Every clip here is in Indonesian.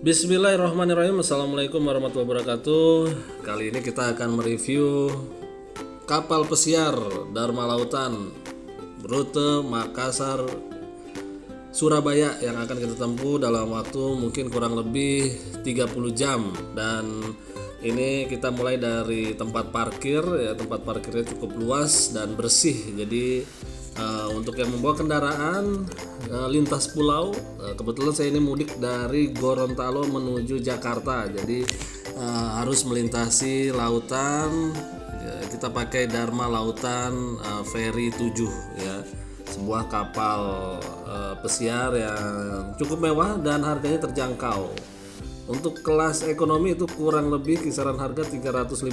Bismillahirrahmanirrahim. Assalamualaikum warahmatullahi wabarakatuh. Kali ini kita akan mereview kapal pesiar Dharma Lautan rute Makassar Surabaya yang akan kita tempuh dalam waktu mungkin kurang lebih 30 jam. Dan ini kita mulai dari tempat parkir ya, tempat parkirnya cukup luas dan bersih. Jadi untuk yang membawa kendaraan lintas pulau, kebetulan saya ini mudik dari Gorontalo menuju Jakarta, jadi harus melintasi lautan. Kita pakai Dharma Lautan Ferry 7 ya, sebuah kapal pesiar yang cukup mewah dan harganya terjangkau. Untuk kelas ekonomi itu kurang lebih kisaran harga 350,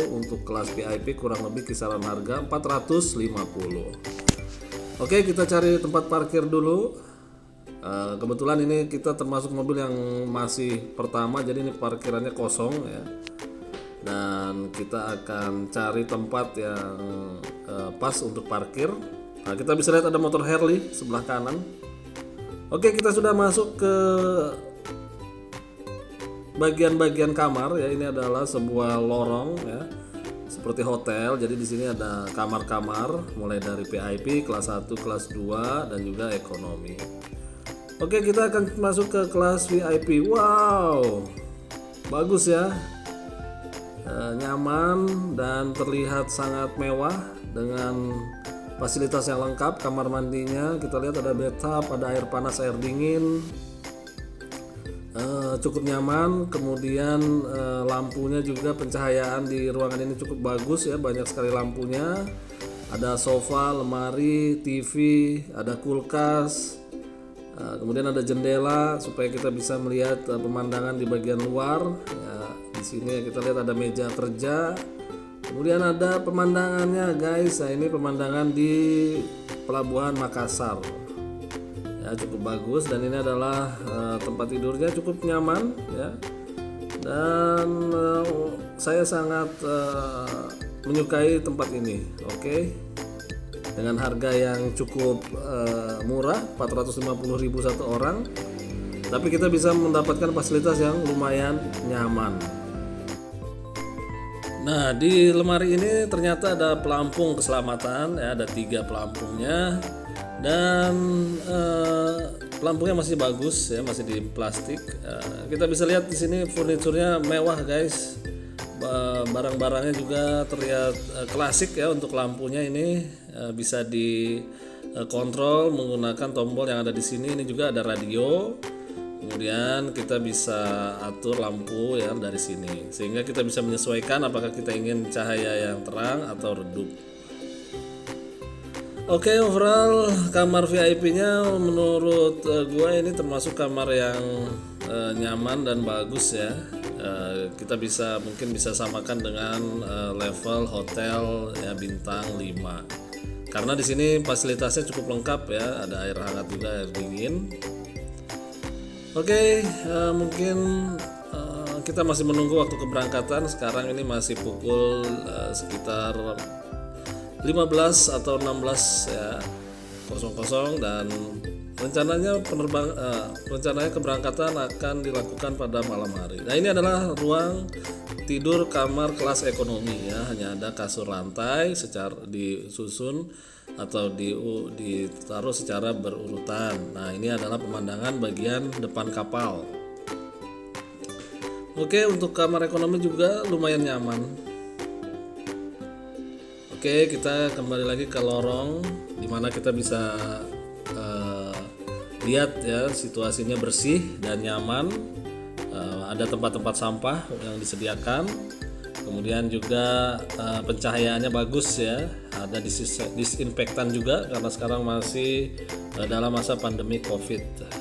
untuk kelas VIP kurang lebih kisaran harga 450. Oke, kita cari tempat parkir dulu. Kebetulan ini kita termasuk mobil yang masih pertama, jadi ini parkirannya kosong ya. Dan kita akan cari tempat yang pas untuk parkir. Nah, kita bisa lihat ada motor Harley sebelah kanan. Oke, kita sudah masuk ke bagian-bagian kamar ya. Ini adalah sebuah lorong ya, seperti hotel. Jadi di sini ada kamar-kamar mulai dari VIP, kelas 1, kelas 2 dan juga ekonomi. Oke, kita akan masuk ke kelas VIP. Wow. Bagus ya. Nyaman dan terlihat sangat mewah dengan fasilitas yang lengkap. Kamar mandinya kita lihat ada bathtub, ada air panas, air dingin. Cukup nyaman. Kemudian lampunya juga, pencahayaan di ruangan ini cukup bagus ya, banyak sekali lampunya. Ada sofa, lemari, TV, ada kulkas, kemudian ada jendela supaya kita bisa melihat pemandangan di bagian luar ya. Di sini kita lihat ada meja kerja, kemudian ada pemandangannya guys. Nah, ini pemandangan di Pelabuhan Makassar ya, cukup bagus. Dan ini adalah tempat tidurnya cukup nyaman ya, dan saya sangat menyukai tempat ini. Oke, dengan harga yang cukup murah, 450.000 satu orang, tapi kita bisa mendapatkan fasilitas yang lumayan nyaman. Nah, di lemari ini ternyata ada pelampung keselamatan ya, ada 3 pelampungnya. Dan pelampungnya masih bagus ya, masih di plastik. Kita bisa lihat di sini furniturnya mewah guys. Barang-barangnya juga terlihat klasik ya. Untuk lampunya ini bisa dikontrol menggunakan tombol yang ada di sini. Ini juga ada radio. Kemudian kita bisa atur lampu ya dari sini, sehingga kita bisa menyesuaikan apakah kita ingin cahaya yang terang atau redup. Oke, overall kamar VIP-nya menurut gua ini termasuk kamar yang nyaman dan bagus ya. Kita mungkin bisa samakan dengan level hotel ya bintang 5. Karena di sini fasilitasnya cukup lengkap ya, ada air hangat juga, air dingin. Oke, mungkin kita masih menunggu waktu keberangkatan. Sekarang ini masih pukul sekitar 15 atau 16 ya, 00, dan rencananya keberangkatan akan dilakukan pada malam hari. Nah, ini adalah ruang tidur kamar kelas ekonomi ya, hanya ada kasur lantai secara disusun atau ditaruh secara berurutan. Nah, ini adalah pemandangan bagian depan kapal. Oke, untuk kamar ekonomi juga lumayan nyaman. Oke, kita kembali lagi ke lorong dimana kita bisa lihat ya, situasinya bersih dan nyaman. Ada tempat-tempat sampah yang disediakan. Kemudian juga pencahayaannya bagus ya. Ada disinfektan juga karena sekarang masih dalam masa pandemi COVID ya.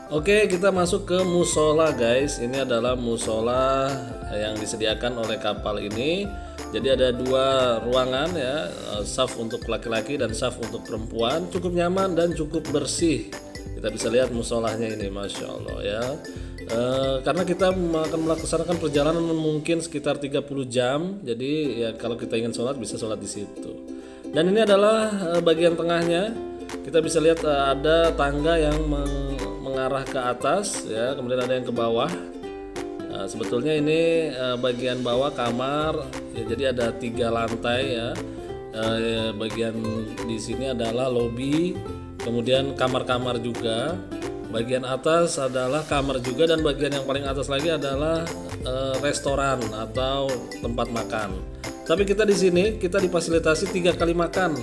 Oke, kita masuk ke musola guys. Ini adalah musola yang disediakan oleh kapal ini. Jadi ada 2 ruangan ya, saf untuk laki-laki dan saf untuk perempuan. Cukup nyaman dan cukup bersih. Kita bisa lihat musolahnya ini, masya Allah ya. Karena kita akan melaksanakan perjalanan mungkin sekitar 30 jam. Jadi ya kalau kita ingin sholat bisa sholat di situ. Dan ini adalah bagian tengahnya. Kita bisa lihat ada tangga yang mengarah ke atas ya, kemudian ada yang ke bawah. Nah, sebetulnya ini bagian bawah kamar ya, jadi ada 3 lantai ya. Bagian di sini adalah lobi, kemudian kamar-kamar juga. Bagian atas adalah kamar juga, dan bagian yang paling atas lagi adalah restoran atau tempat makan. Tapi kita di sini kita difasilitasi 3 kali makan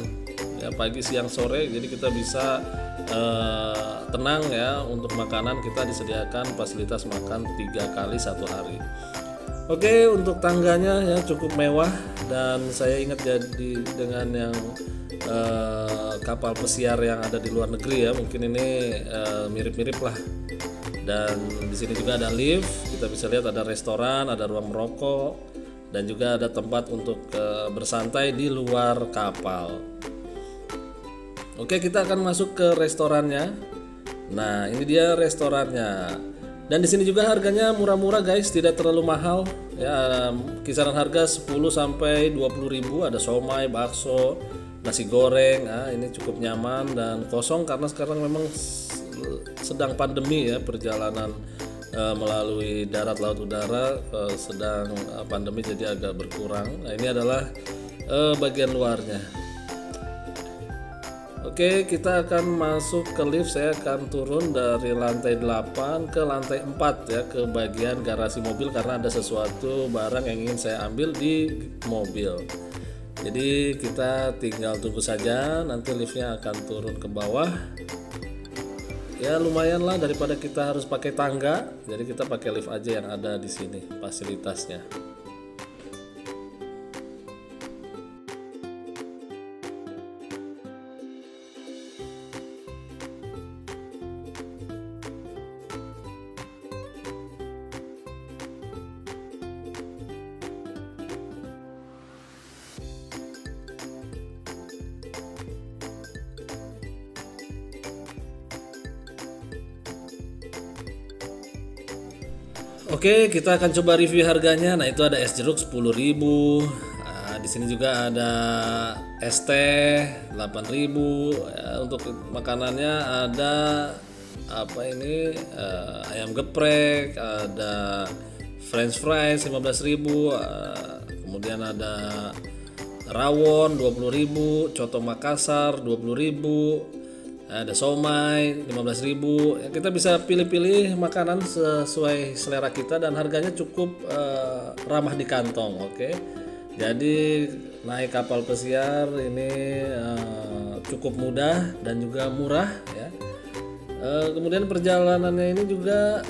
ya, pagi, siang, sore. Jadi kita bisa tenang ya, untuk makanan kita disediakan fasilitas makan 3 kali 1 hari. Oke, untuk tangganya ya cukup mewah, dan saya ingat jadi dengan yang kapal pesiar yang ada di luar negeri ya, mungkin ini mirip-mirip lah. Dan di sini juga ada lift, kita bisa lihat ada restoran, ada ruang merokok, dan juga ada tempat untuk bersantai di luar kapal. Oke, kita akan masuk ke restorannya. Nah, ini dia restorannya. Dan di sini juga harganya murah-murah guys, tidak terlalu mahal ya, kisaran harga 10 sampai 20.000. Ada somai, bakso, nasi goreng. Nah, ini cukup nyaman dan kosong karena sekarang memang sedang pandemi ya, perjalanan melalui darat, laut, udara sedang pandemi, jadi agak berkurang. Nah, ini adalah bagian luarnya. Oke, kita akan masuk ke lift. Saya akan turun dari lantai 8 ke lantai 4 ya, ke bagian garasi mobil, karena ada sesuatu barang yang ingin saya ambil di mobil. Jadi kita tinggal tunggu saja, nanti liftnya akan turun ke bawah. Ya lumayan lah daripada kita harus pakai tangga. Jadi kita pakai lift aja yang ada di sini fasilitasnya. Oke, kita akan coba review harganya. Nah, itu ada es jeruk 10.000. Nah, di sini juga ada es teh 8.000. Ya, untuk makanannya ada apa ini? Ayam geprek, ada French fries 15.000. Kemudian ada rawon 20.000, coto Makassar 20.000. Ada somai 15.000. Ya, kita bisa pilih-pilih makanan sesuai selera kita, dan harganya cukup ramah di kantong. Oke, jadi naik kapal pesiar ini cukup mudah dan juga murah ya. Kemudian perjalanannya ini juga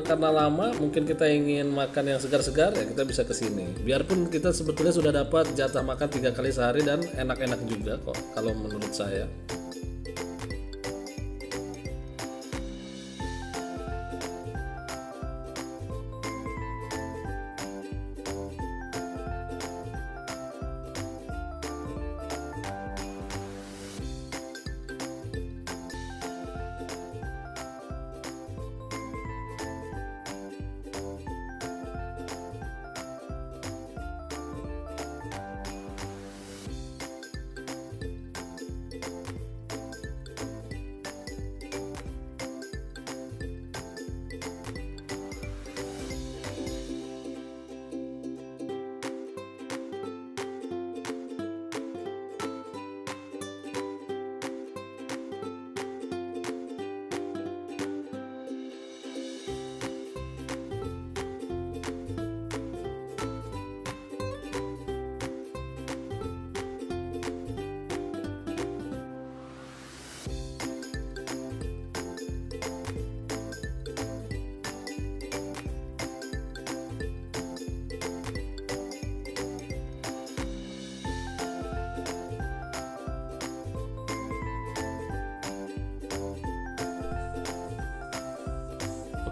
karena lama, mungkin kita ingin makan yang segar-segar ya, kita bisa ke sini. Biarpun kita sebetulnya sudah dapat jatah makan 3 kali sehari, dan enak-enak juga kok kalau menurut saya.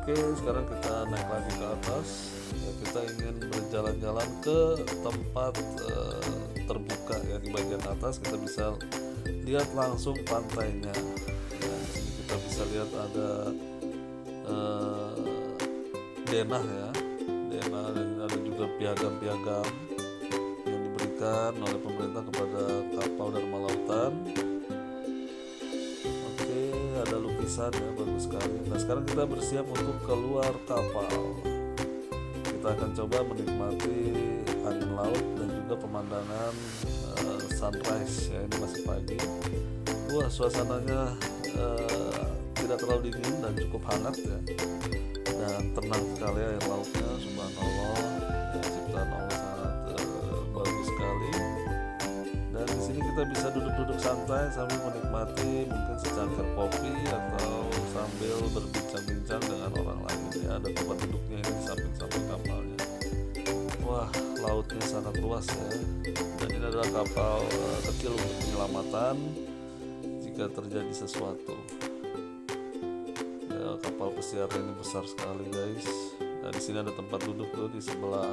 Oke, sekarang kita naik lagi ke atas ya, kita ingin berjalan-jalan ke tempat terbuka ya. Di bagian atas kita bisa lihat langsung pantainya ya. Di sini kita bisa lihat ada denah ya, denah, dan ada juga piagam-piagam yang diberikan oleh pemerintah kepada kapal Dharma Lautan. Oke, ada lukisan lapisan ya, bagus sekali. Nah sekarang kita bersiap untuk keluar kapal. Kita akan coba menikmati angin laut dan juga pemandangan sunrise ya, ini masih pagi. Wah suasananya tidak terlalu dingin dan cukup hangat ya, dan tenang sekali air lautnya, subhanallah ya, ciptaan Allah sangat bagus sekali. Dan di sini kita bisa duduk-duduk santai sambil menikmati mungkin secangkir kopi atau sambil berbincang-bincang dengan orang lain ya. Ada tempat duduknya ini di samping-samping kapalnya. Wah lautnya sangat luas ya, dan ini adalah kapal kecil untuk penyelamatan jika terjadi sesuatu ya. Kapal pesiar ini besar sekali guys. Nah di sini ada tempat duduk tuh di sebelah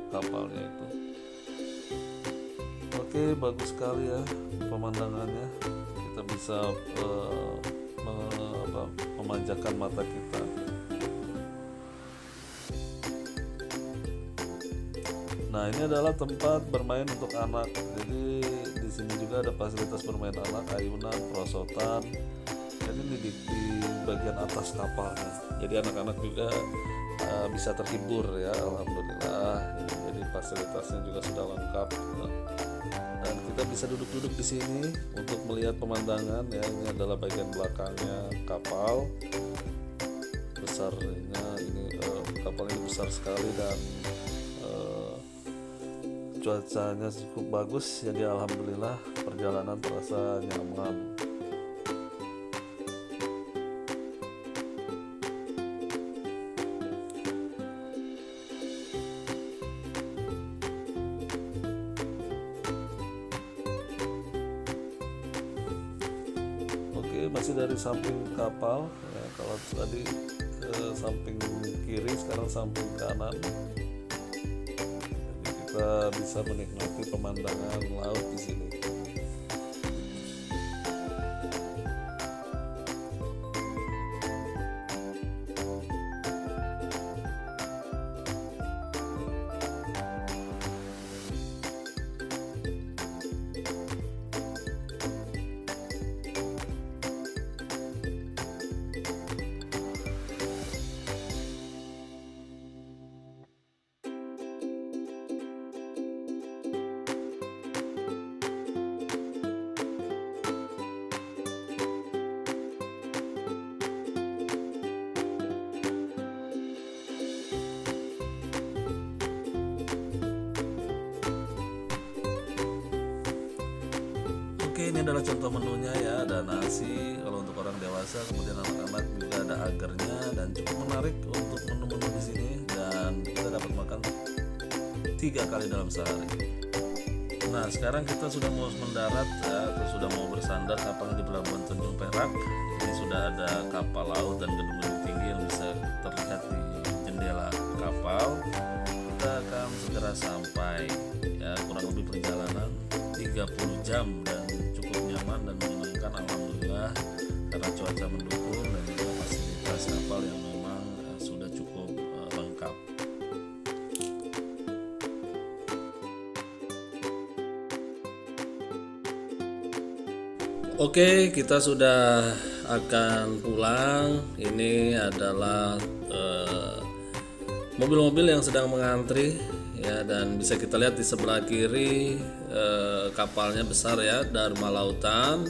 kapalnya itu. Oke, bagus sekali ya pemandangannya. Kita bisa memanjakan mata kita. Nah ini adalah tempat bermain untuk anak. Jadi di sini juga ada fasilitas bermain anak, ayunan, perosotan. Ini di bagian atas kapalnya. Jadi anak-anak juga bisa terhibur ya, alhamdulillah. Jadi fasilitasnya juga sudah lengkap. Dan kita bisa duduk-duduk di sini untuk melihat pemandangan ya. Ini adalah bagian belakangnya kapal. Besarnya ini kapal ini besar sekali dan cuacanya cukup bagus, jadi alhamdulillah perjalanan terasa nyaman. Oke, masih dari samping kapal ya, kalau tadi samping kiri, sekarang samping kanan. Kita bisa menikmati pemandangan laut di sini. Oke, ini adalah contoh menunya ya. Ada nasi kalau untuk orang dewasa, kemudian anak-anak juga ada agarnya, dan cukup menarik untuk menu-menu di sini. Dan kita dapat makan 3 kali dalam sehari. Nah, sekarang kita sudah mau mendarat ya, atau sudah mau bersandar kapalnya di Pelabuhan Tanjung Perak. Ini sudah ada kapal laut dan gedung-gedung tinggi yang bisa terlihat di jendela kapal. Kita akan segera sampai ya, kurang lebih perjalanan 30 jam dan cukup nyaman dan menyenangkan alhamdulillah, karena cuaca mendukung dan juga fasilitas kapal yang memang sudah cukup lengkap. Oke, kita sudah akan pulang. Ini adalah mobil-mobil yang sedang mengantri ya, dan bisa kita lihat di sebelah kiri kapalnya besar ya, Dharma Lautan.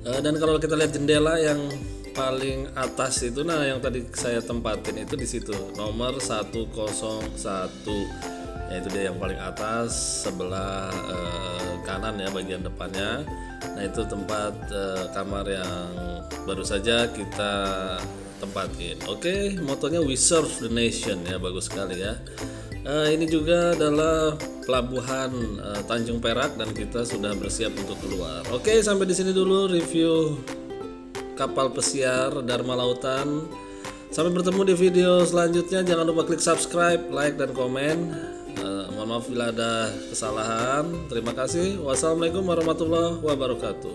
Dan kalau kita lihat jendela yang paling atas itu, nah yang tadi saya tempatin itu di situ nomor 101 ya, itu dia yang paling atas sebelah kanan ya, bagian depannya. Nah itu tempat kamar yang baru saja kita tempatin. Oke, motonya We Serve the Nation ya, bagus sekali ya. Ini juga adalah pelabuhan Tanjung Perak dan kita sudah bersiap untuk keluar. Oke, sampai di sini dulu review kapal pesiar Dharma Lautan. Sampai bertemu di video selanjutnya. Jangan lupa klik subscribe, like, dan komen. Mohon maaf bila ada kesalahan. Terima kasih. Wassalamualaikum warahmatullahi wabarakatuh.